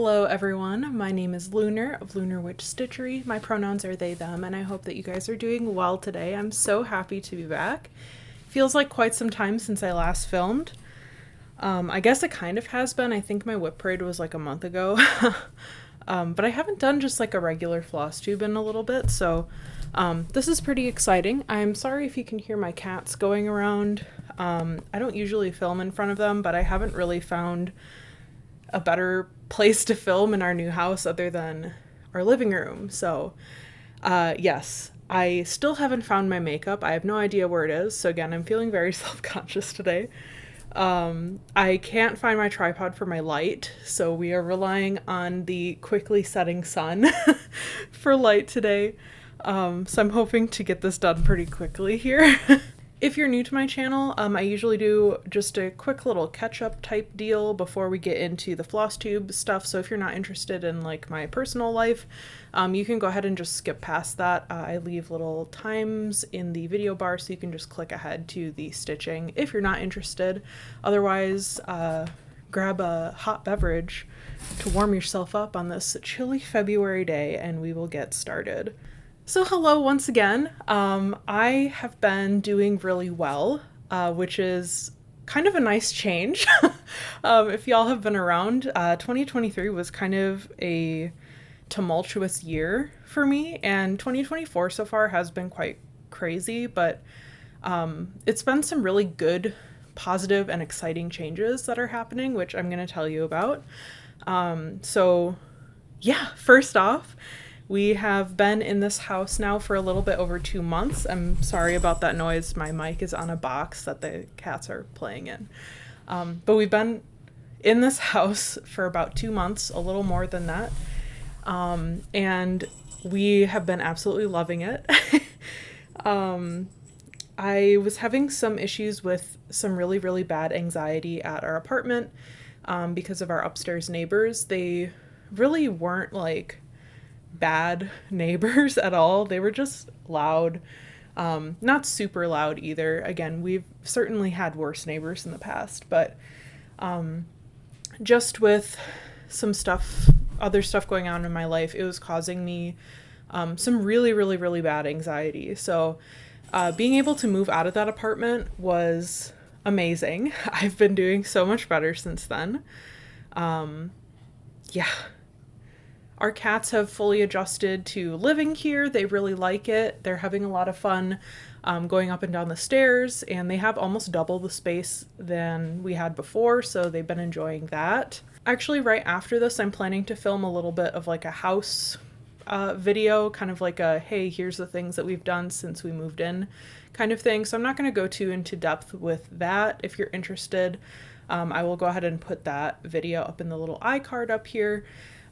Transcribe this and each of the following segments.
Hello everyone, my name is Lunar of Lunar Witch Stitchery. My pronouns are they, them, and I hope that you guys are doing well today. I'm so happy to be back. Feels like quite some time since I last filmed. I guess it kind of has been. I think my whip parade was like a month ago. But I haven't done just like a regular Flosstube in a little bit, so this is pretty exciting. I'm sorry if you can hear my cats going around. I don't usually film in front of them, but I haven't really found a better place to film in our new house other than our living room. So yes, I still haven't found my makeup. I have no idea where it is. So again, I'm feeling very self-conscious today. I can't find my tripod for my light, so we are relying on the quickly setting sun for light today. So I'm hoping to get this done pretty quickly here. If you're new to my channel, I usually do just a quick little catch-up type deal before we get into the Flosstube stuff, so if you're not interested in like my personal life, you can go ahead and just skip past that. I leave little times in the video bar so you can just click ahead to the stitching if you're not interested. Otherwise, grab a hot beverage to warm yourself up on this chilly February day and we will get started. So hello once again. I have been doing really well, which is kind of a nice change. If y'all have been around, 2023 was kind of a tumultuous year for me, and 2024 so far has been quite crazy, but it's been some really good, positive, and exciting changes that are happening, which I'm going to tell you about. So yeah, first off, we have been in this house now for a little bit over 2 months. I'm sorry about that noise. My mic is on a box that the cats are playing in. But we've been in this house for about 2 months, a little more than that. And we have been absolutely loving it. I was having some issues with some really, really bad anxiety at our apartment because of our upstairs neighbors. They really weren't like bad neighbors at all. They were just loud, not super loud either. Again, we've certainly had worse neighbors in the past, but just with some stuff, other stuff going on in my life, it was causing me some really, really, really bad anxiety. So being able to move out of that apartment was amazing. I've been doing so much better since then. Yeah. Our cats have fully adjusted to living here. They really like it. They're having a lot of fun going up and down the stairs, and they have almost double the space than we had before, so they've been enjoying that. Actually, right after this, I'm planning to film a little bit of like a house video, kind of like a, hey, here's the things that we've done since we moved in kind of thing. So I'm not going to go too into depth with that. If you're interested, I will go ahead and put that video up in the little iCard up here.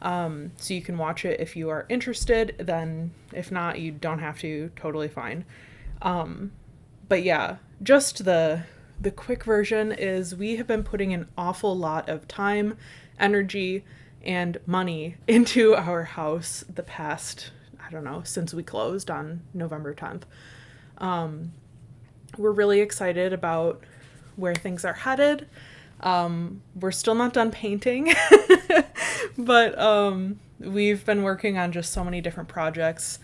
So you can watch it if you are interested. Then if not, you don't have to, totally fine. But yeah, just the quick version is we have been putting an awful lot of time, energy, and money into our house the past, I don't know, since we closed on November 10th. We're really excited about where things are headed. We're still not done painting, but we've been working on just so many different projects,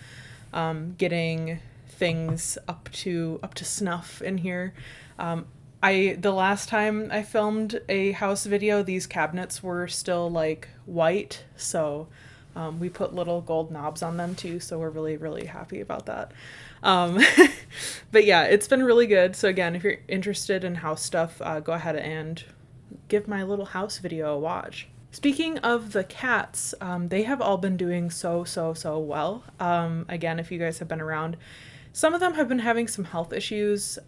getting things up to snuff in here. The last time I filmed a house video, these cabinets were still like white, so we put little gold knobs on them too, so we're really, really happy about that. But yeah, it's been really good. So again, if you're interested in house stuff, go ahead and give my little house video a watch. Speaking of the cats, they have all been doing so well. Again, if you guys have been around, some of them have been having some health issues.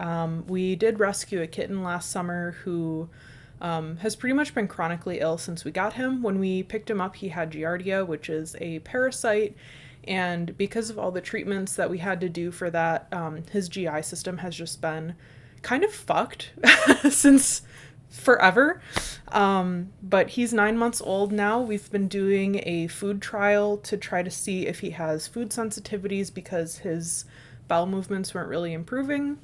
We did rescue a kitten last summer who has pretty much been chronically ill since we got him. When we picked him up, he had Giardia, which is a parasite, and because of all the treatments that we had to do for that, his GI system has just been kind of fucked since forever. But he's 9 months old now. We've been doing a food trial to try to see if he has food sensitivities because his bowel movements weren't really improving.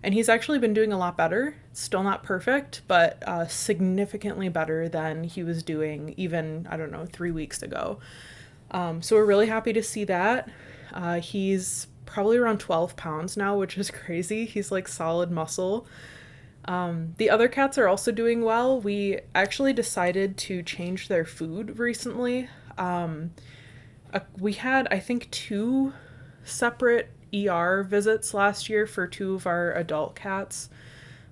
And he's actually been doing a lot better. Still not perfect, but significantly better than he was doing even, I don't know, 3 weeks ago. So we're really happy to see that. He's probably around 12 pounds now, which is crazy. He's like solid muscle. The other cats are also doing well. We actually decided to change their food recently. We had, I think, 2 separate ER visits last year for 2 of our adult cats.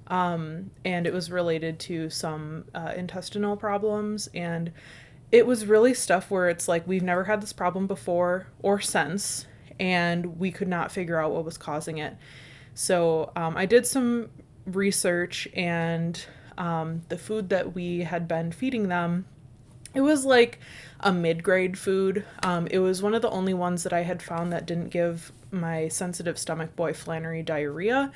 And it was related to some intestinal problems. And it was really stuff where it's like, we've never had this problem before or since, and we could not figure out what was causing it. So I did some research, and the food that we had been feeding them, it was like a mid-grade food. It was one of the only ones that I had found that didn't give my sensitive stomach boy Flannery diarrhea.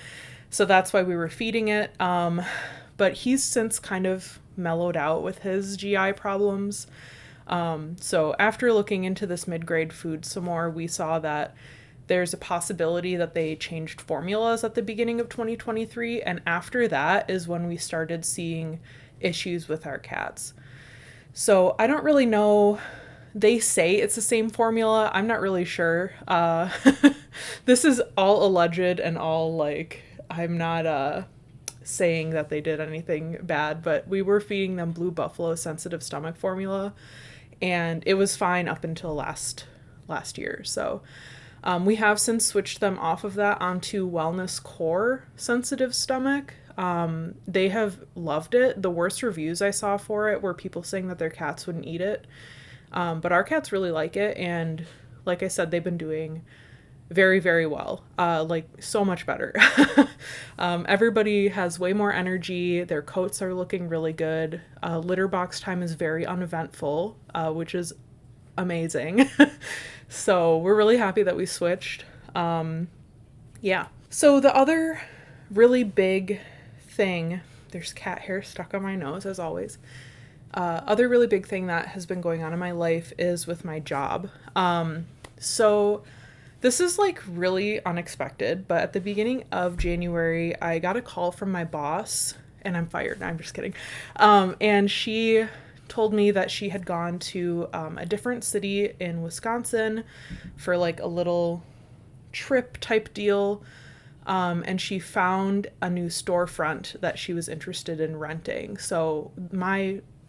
So that's why we were feeding it. But he's since kind of mellowed out with his GI problems. So after looking into this mid-grade food some more, we saw that there's a possibility that they changed formulas at the beginning of 2023. And after that is when we started seeing issues with our cats. So I don't really know. They say it's the same formula. I'm not really sure. This is all alleged and all like, I'm not saying that they did anything bad, but we were feeding them Blue Buffalo sensitive stomach formula, and it was fine up until last year. So we have since switched them off of that onto Wellness Core sensitive stomach. They have loved it. The worst reviews I saw for it were people saying that their cats wouldn't eat it. But our cats really like it. And like I said, they've been doing very, very well. Like so much better. Everybody has way more energy. Their coats are looking really good. Litter box time is very uneventful, which is amazing. So we're really happy that we switched. Yeah. So the other really big thing, there's cat hair stuck on my nose as always. Other really big thing that has been going on in my life is with my job. So this is like really unexpected, but at the beginning of January, I got a call from my boss, and I'm fired. No, I'm just kidding. And she told me that she had gone to a different city in Wisconsin for like a little trip type deal. And she found a new storefront that she was interested in renting. So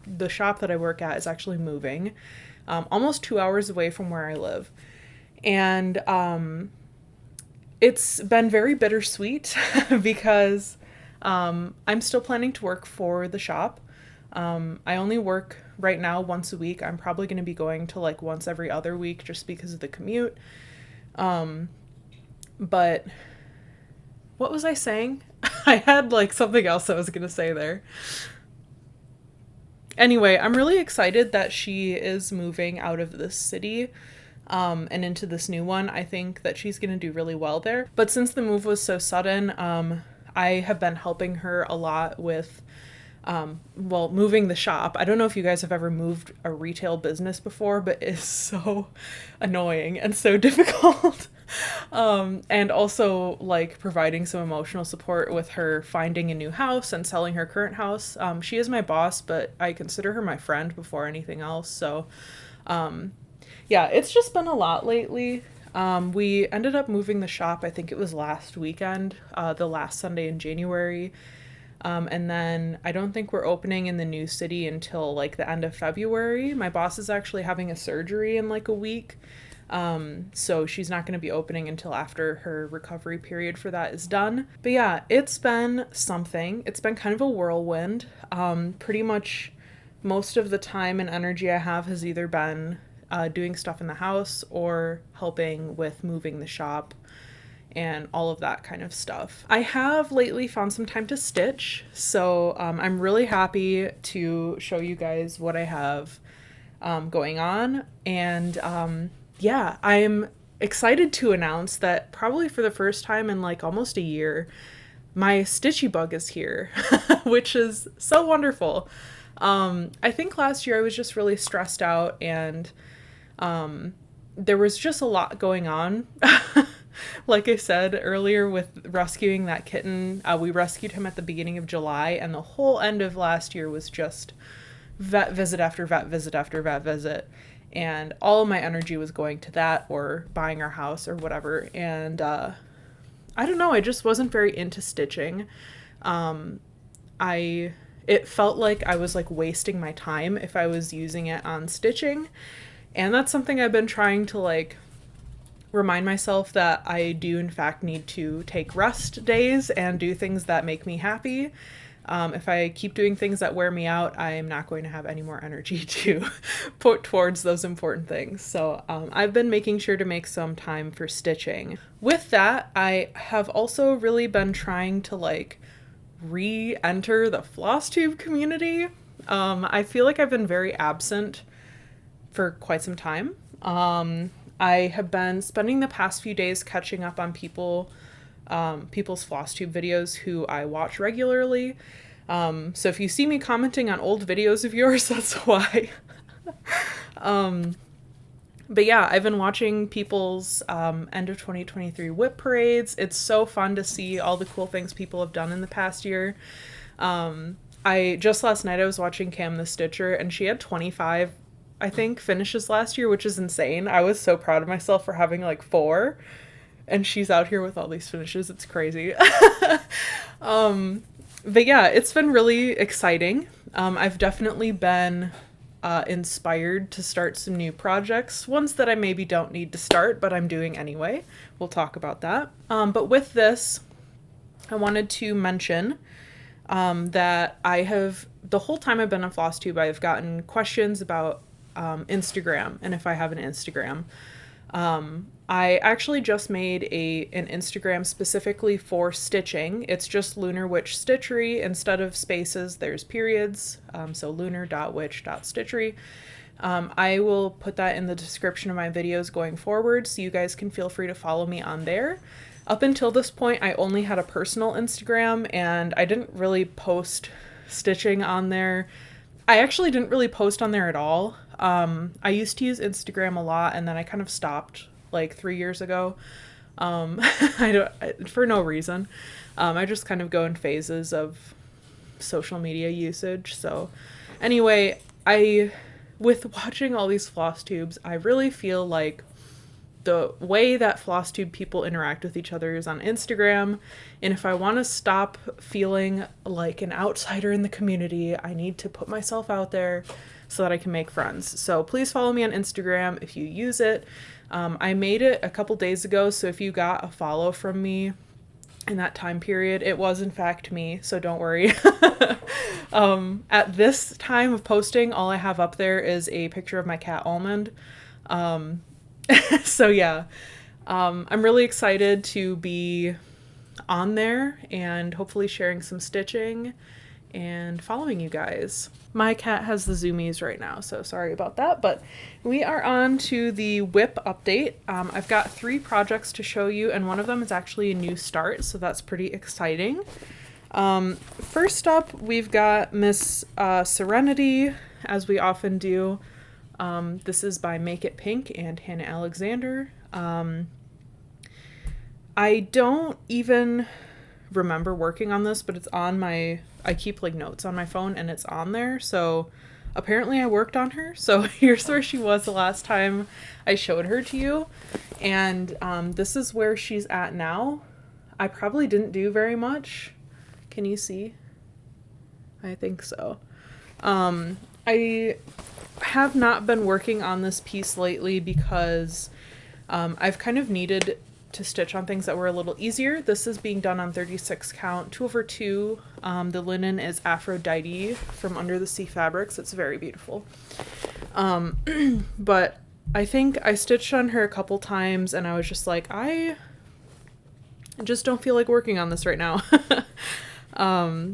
the shop that I work at is actually moving almost 2 hours away from where I live. And it's been very bittersweet because I'm still planning to work for the shop. I only work right now once a week. I'm probably going to be going to like once every other week just because of the commute. But what was I saying? I had like something else I was going to say there. Anyway, I'm really excited that she is moving out of this city and into this new one. I think that she's going to do really well there. But since the move was so sudden, I have been helping her a lot with, moving the shop. I don't know if you guys have ever moved a retail business before, but it's so annoying and so difficult. And also like providing some emotional support with her finding a new house and selling her current house. She is my boss, but I consider her my friend before anything else. So, yeah, it's just been a lot lately. We ended up moving the shop, I think it was last weekend, the last Sunday in January. And then I don't think we're opening in the new city until like the end of February. My boss is actually having a surgery in like a week. So she's not going to be opening until after her recovery period for that is done. But yeah, it's been something. It's been kind of a whirlwind. Pretty much most of the time and energy I have has either been doing stuff in the house or helping with moving the shop and all of that kind of stuff. I have lately found some time to stitch, so I'm really happy to show you guys what I have going on. And yeah, I'm excited to announce that probably for the first time in like almost a year, my Stitchy bug is here, which is so wonderful. I think last year I was just really stressed out, and there was just a lot going on like I said earlier with rescuing that kitten, we rescued him at the beginning of July, and the whole end of last year was just vet visit after vet visit after vet visit. And all of my energy was going to that or buying our house or whatever. And I don't know, I just wasn't very into stitching. It felt like I was like wasting my time if I was using it on stitching. And that's something I've been trying to like remind myself that I do in fact need to take rest days and do things that make me happy. If I keep doing things that wear me out, I'm not going to have any more energy to put towards those important things. So I've been making sure to make some time for stitching. With that, I have also really been trying to like re-enter the Flosstube community. I feel like I've been very absent for quite some time. I have been spending the past few days catching up on people's Flosstube videos who I watch regularly. So if you see me commenting on old videos of yours, that's why. But yeah, I've been watching people's end of 2023 whip parades. It's so fun to see all the cool things people have done in the past year. Last night I was watching Cam the Stitcher, and she had 25, I think, finishes last year, which is insane. I was so proud of myself for having like 4, and she's out here with all these finishes. It's crazy. But yeah, it's been really exciting. I've definitely been inspired to start some new projects, ones that I maybe don't need to start, but I'm doing anyway. We'll talk about that. But with this, I wanted to mention that the whole time I've been on Flosstube, I've gotten questions about Instagram and if I have an Instagram. I actually just made an Instagram specifically for stitching. It's just Lunar Witch Stitchery. Instead of spaces, there's periods. So lunar.witch.stitchery. I will put that in the description of my videos going forward, so you guys can feel free to follow me on there. Up until this point, I only had a personal Instagram, and I didn't really post stitching on there. I actually didn't really post on there at all. I used to use Instagram a lot, and then I kind of stopped like 3 years ago. For no reason. I just kind of go in phases of social media usage. So anyway, with watching all these Flosstubes, I really feel like the way that Flosstube people interact with each other is on Instagram. And if I want to stop feeling like an outsider in the community, I need to put myself out there so that I can make friends. So please follow me on Instagram if you use it. I made it a couple days ago, so if you got a follow from me in that time period, it was in fact me, so don't worry. At this time of posting, all I have up there is a picture of my cat Almond. So yeah, I'm really excited to be on there and hopefully sharing some stitching and following you guys. My cat has the zoomies right now, so sorry about that, but we are on to the whip update. I've got 3 projects to show you, and one of them is actually a new start, so that's pretty exciting. First up, we've got Miss Serenity, as we often do. This is by Make It Pink and Hannah Alexander. I don't even remember working on this, but it's on I keep like notes on my phone and it's on there. So apparently I worked on her. So here's where she was the last time I showed her to you. And this is where she's at now. I probably didn't do very much. Can you see? I think so. I have not been working on this piece lately because I've kind of needed to stitch on things that were a little easier. This is being done on 36 count, 2/2. The linen is Aphrodite from Under the Sea Fabrics. It's very beautiful. But I think I stitched on her a couple times and I was just like, I just don't feel like working on this right now.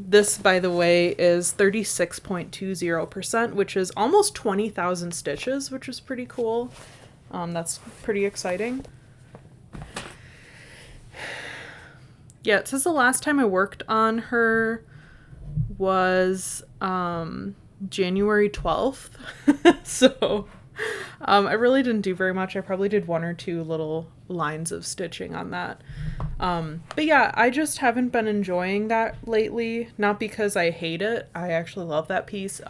This, by the way, is 36.20%, which is almost 20,000 stitches, which is pretty cool. That's pretty exciting. Yeah, it says the last time I worked on her was January 12th. So I really didn't do very much. I probably did 1 or 2 little lines of stitching on that. But yeah, I just haven't been enjoying that lately. Not because I hate it. I actually love that piece.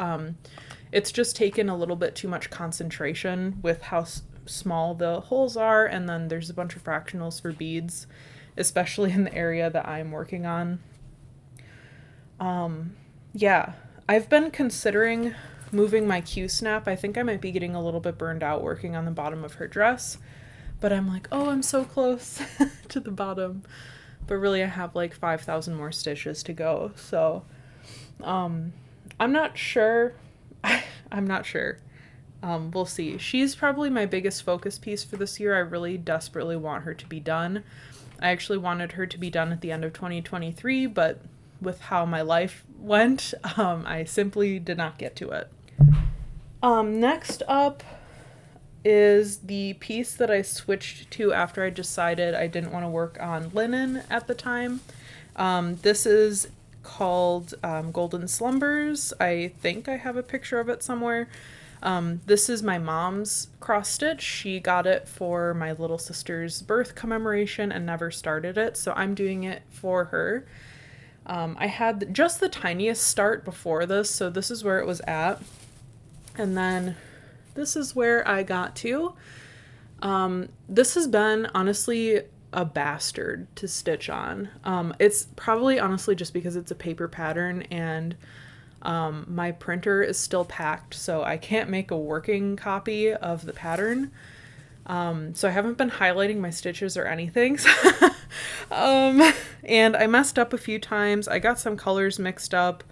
It's just taken a little bit too much concentration with how small the holes are, and then there's a bunch of fractionals for beads, especially in the area that I'm working on. Yeah, I've been considering moving my Q-snap. I think I might be getting a little bit burned out working on the bottom of her dress, but I'm like, oh, I'm so close to the bottom. But really I have like 5,000 more stitches to go. So, I'm not sure. I'm not sure. We'll see. She's probably my biggest focus piece for this year. I really desperately want her to be done. I actually wanted her to be done at the end of 2023, but with how my life went, I simply did not get to it. Next up is the piece that I switched to after I decided I didn't want to work on linen at the time. This is called Golden Slumbers. I think I have a picture of it somewhere. This is my mom's cross stitch. She got it for my little sister's birth commemoration and never started it, so I'm doing it for her. I had just the tiniest start before this, so this is where it was at. And then this is where I got to. This has been, honestly, a bastard to stitch on. It's probably, honestly, just because it's a paper pattern and my printer is still packed, so I can't make a working copy of the pattern. So I haven't been highlighting my stitches or anything. And I messed up a few times. I got some colors mixed up,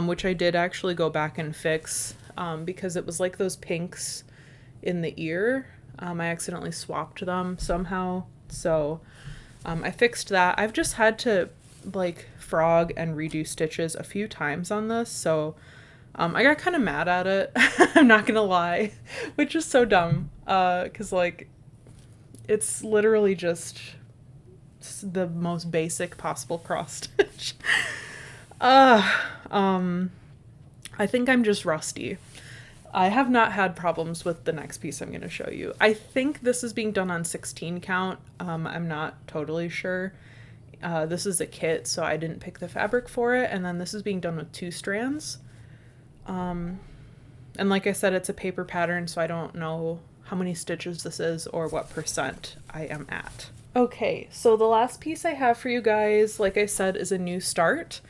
which I did actually go back and fix, because it was like those pinks in the ear. I accidentally swapped them somehow. So, I fixed that. I've just had to like frog and redo stitches a few times on this. So, I got kind of mad at it. I'm not gonna lie, which is so dumb. 'Cause like, it's literally just the most basic possible cross stitch. I think I'm just rusty. I have not had problems with the next piece I'm going to show you. I think this is being done on 16 count. I'm not totally sure. This is a kit, so I didn't pick the fabric for it. And then this is being done with 2 strands. And like I said, it's a paper pattern, so I don't know how many stitches this is or what percent I am at. Okay, so the last piece I have for you guys, like I said, is a new start.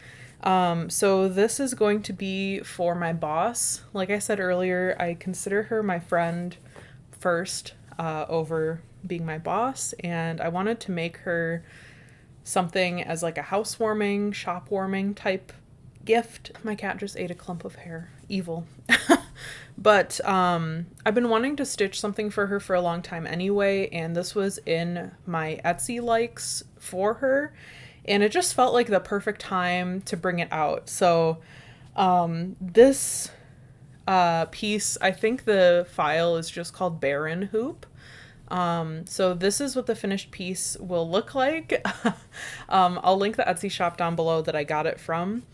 So this is going to be for my boss. Like I said earlier, I consider her my friend first, over being my boss, and I wanted to make her something as like a housewarming, shop warming type gift. My cat just ate a clump of hair. Evil. But I've been wanting to stitch something for her for a long time anyway, and this was in my Etsy likes for her, and it just felt like the perfect time to bring it out. So this piece, I think the file is just called Barren Hoop. So this is what the finished piece will look like. I'll link the Etsy shop down below that I got it from.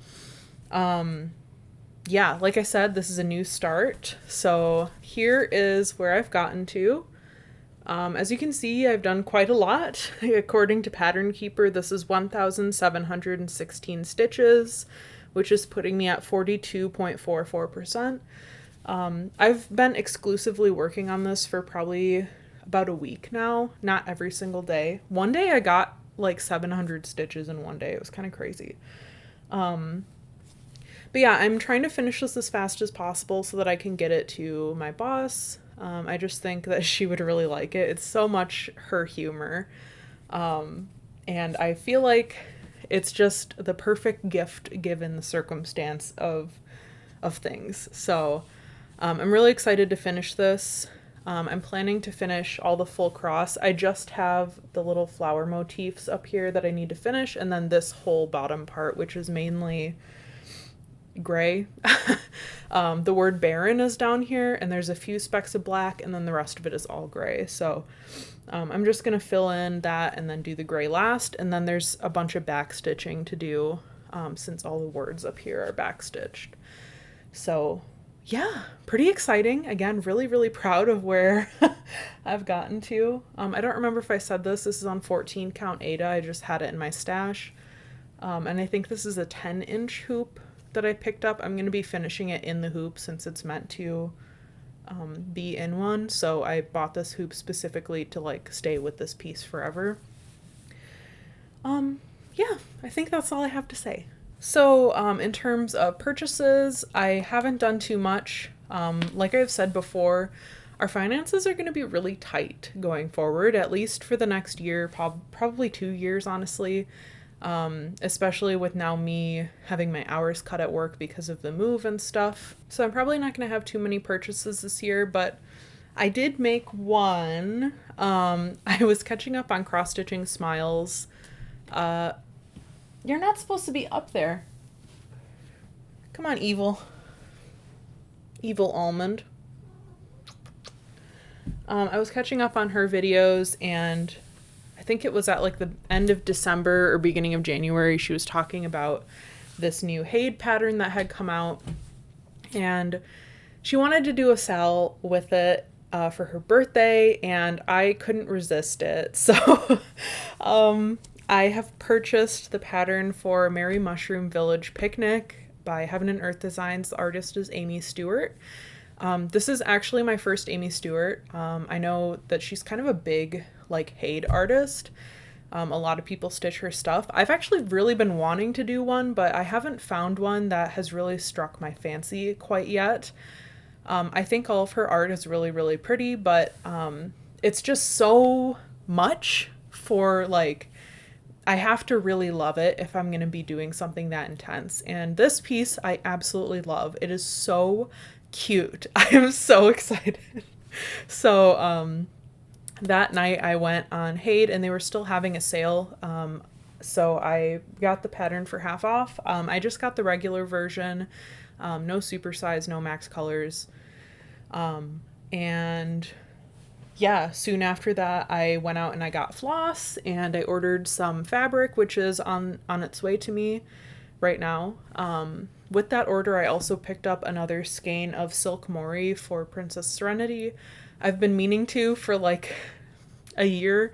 Yeah, like I said, this is a new start. So here is where I've gotten to. As you can see, I've done quite a lot. According to Pattern Keeper, this is 1,716 stitches, which is putting me at 42.44%. I've been exclusively working on this for probably about a week now, not every single day. One day I got like 700 stitches in one day. It was kind of crazy. But yeah, I'm trying to finish this as fast as possible so that I can get it to my boss. I just think that she would really like it. It's so much her humor. And I feel like it's just the perfect gift given the circumstance of things. So I'm really excited to finish this. I'm planning to finish all the full cross. I just have the little flower motifs up here that I need to finish, and then this whole bottom part, which is mainly gray. The word barren is down here, and there's a few specks of black, and then the rest of it is all gray. So I'm just gonna fill in that and then do the gray last, and then there's a bunch of back stitching to do, since all the words up here are back stitched. So yeah, pretty exciting. Again, really, really proud of where I've gotten to. I don't remember if I said this. This is on 14 count Ada. I just had it in my stash. And I think this is a 10-inch hoop that I picked up. I'm going to be finishing it in the hoop since it's meant to be in one. So I bought this hoop specifically to like stay with this piece forever. Yeah, I think that's all I have to say. So, in terms of purchases, I haven't done too much. Like I've said before, our finances are going to be really tight going forward, at least for the next year, probably 2 years, honestly. Especially with now me having my hours cut at work because of the move and stuff. So I'm probably not going to have too many purchases this year, but I did make one. I was catching up on cross-stitching smiles. You're not supposed to be up there. Come on, evil. Evil almond. I was catching up on her videos, and I think it was at like the end of December or beginning of January. She was talking about this new Haid pattern that had come out, and she wanted to do a sal with it for her birthday, and I couldn't resist it. So I have purchased the pattern for Merry Mushroom Village Picnic by Heaven and Earth Designs. The artist is Amy Stewart. This is actually my first Amy Stewart. I know that she's kind of a big like Haid artist. A lot of people stitch her stuff. I've actually really been wanting to do one, but I haven't found one that has really struck my fancy quite yet. I think all of her art is really, really pretty, but it's just so much for like, I have to really love it if I'm going to be doing something that intense. And this piece I absolutely love. It is so cute. I am so excited. So that night I went on Haid and they were still having a sale. So I got the pattern for half off. I just got the regular version. No supersize, no max colors. And yeah, soon after that, I went out and I got floss and I ordered some fabric, which is on its way to me right now. With that order, I also picked up another skein of Silk Mori for Princess Serenity. I've been meaning to for like a year,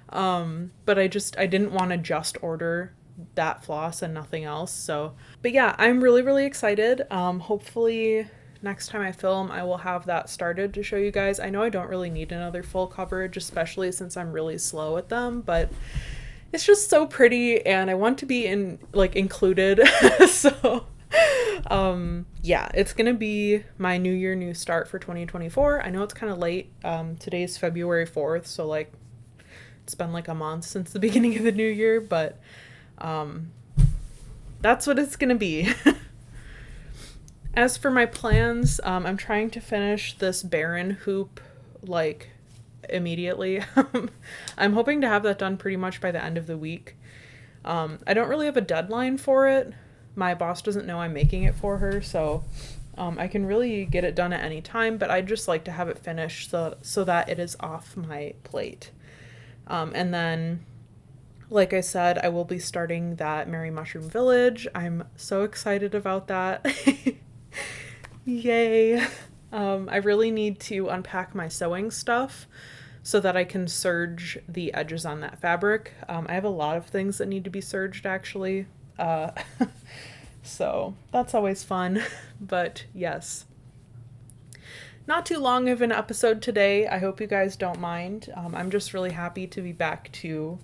but I didn't want to just order that floss and nothing else. So, but yeah, I'm really, really excited. Hopefully next time I film, I will have that started to show you guys. I know I don't really need another full coverage, especially since I'm really slow at them, but it's just so pretty and I want to be included. So, yeah, it's gonna be my new year, new start for 2024. I know it's kind of late. Today's February 4th, so like it's been like a month since the beginning of the new year, but that's what it's gonna be. As for my plans, I'm trying to finish this Baron hoop like immediately. I'm hoping to have that done pretty much by the end of the week. I don't really have a deadline for it. My boss doesn't know I'm making it for her, so I can really get it done at any time, but I'd just like to have it finished so that it is off my plate. And then, like I said, I will be starting that Merry Mushroom Village. I'm so excited about that. Yay. I really need to unpack my sewing stuff so that I can serge the edges on that fabric. I have a lot of things that need to be serged actually. So that's always fun, but yes. Not too long of an episode today. I hope you guys don't mind. I'm just really happy to be back to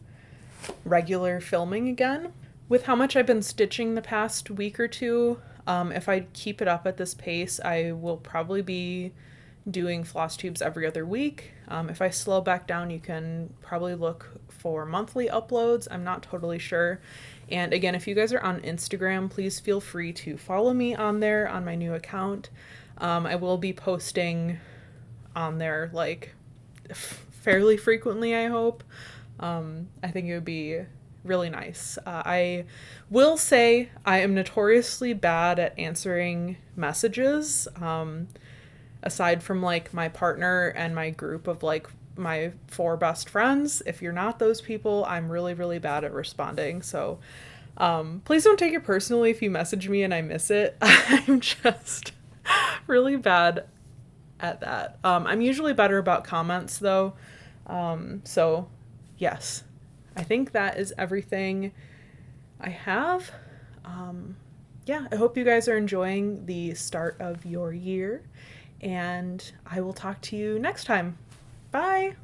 regular filming again. With how much I've been stitching the past week or two, if I keep it up at this pace, I will probably be doing floss tubes every other week. If I slow back down, you can probably look for monthly uploads. I'm not totally sure. And again, if you guys are on Instagram, please feel free to follow me on there on my new account. I will be posting on there like fairly frequently, I hope. I think it would be really nice. I will say I am notoriously bad at answering messages. Aside from like my partner and my group of like my 4 best friends, if you're not those people, I'm really, really bad at responding. So please don't take it personally if you message me and I miss it. I'm just really bad at that. I'm usually better about comments though. So yes, I think that is everything I have. Yeah, I hope you guys are enjoying the start of your year, and I will talk to you next time. Bye.